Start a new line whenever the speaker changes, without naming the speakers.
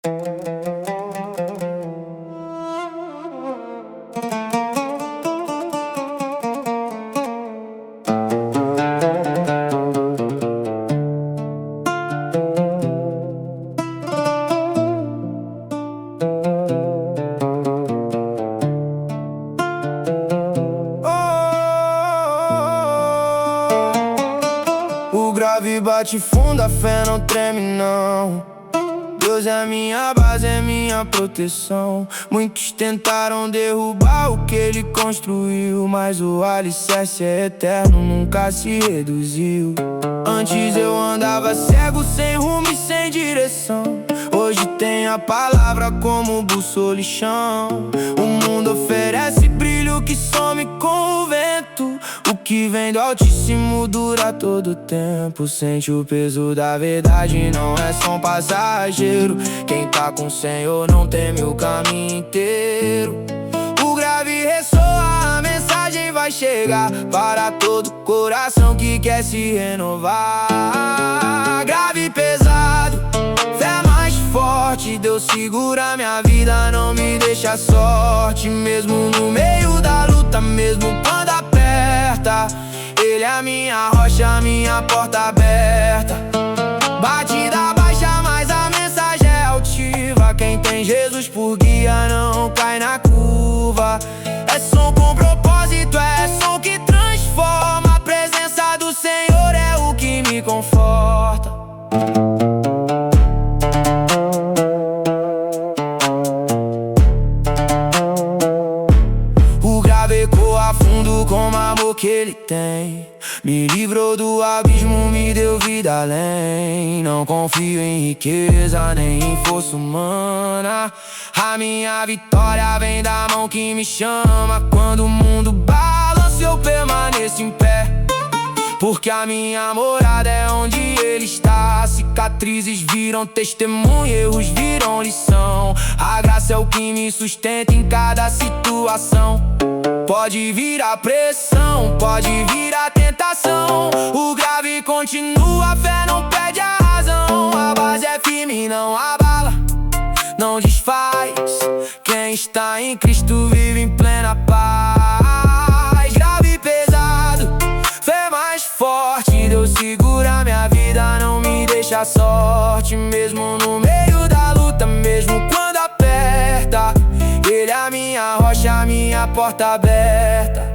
O grave bate fundo, a fé não treme não. Deus é minha base, é minha proteção. Muitos tentaram derrubar o que ele construiu, mas o alicerce é eterno, nunca se reduziu. Antes eu andava cego, sem rumo e sem direção. Hoje tem a palavra como bússola e chão. O mundo oferece brilho que some com o vento. O que vem do Altíssimo dura todo o tempo. Sente o peso da verdade, não é só um passageiro. Quem tá com o Senhor não teme o caminho inteiro. O grave ressoa, a mensagem vai chegar para todo coração que quer se renovar. Grave pesado, fé mais forte. Deus segura minha vida, não me deixa sorte. Mesmo no meio da luta, mesmo quando aperta, Ele é a minha rocha, minha porta aberta. Batida baixa, mas a mensagem é altiva. Quem tem Jesus por guia não cai na curva. É som com propósito, é som que transforma. A presença do Senhor é o que me conforta. O grave ecoa fundo com o amor que Ele tem. Me livrou do abismo, me deu vida além. Não confio em riqueza, nem em força humana. A minha vitória vem da mão que me chama. Quando o mundo balança, eu permaneço em pé, porque a minha morada é onde Ele está. Cicatrizes viram testemunho, erros viram lição. A graça é o que me sustenta em cada situação. Pode vir a pressão, pode vir a tentação, o grave continua, a fé não perde a razão. A base é firme, não abala, não desfaz. Quem está em Cristo vive em plena paz. Grave e pesado, fé mais forte. Deus segura minha vida, não me deixa sorte. Mesmo no meio da luta, mesmo quando aperta, Ele é a minha rocha, minha porta aberta.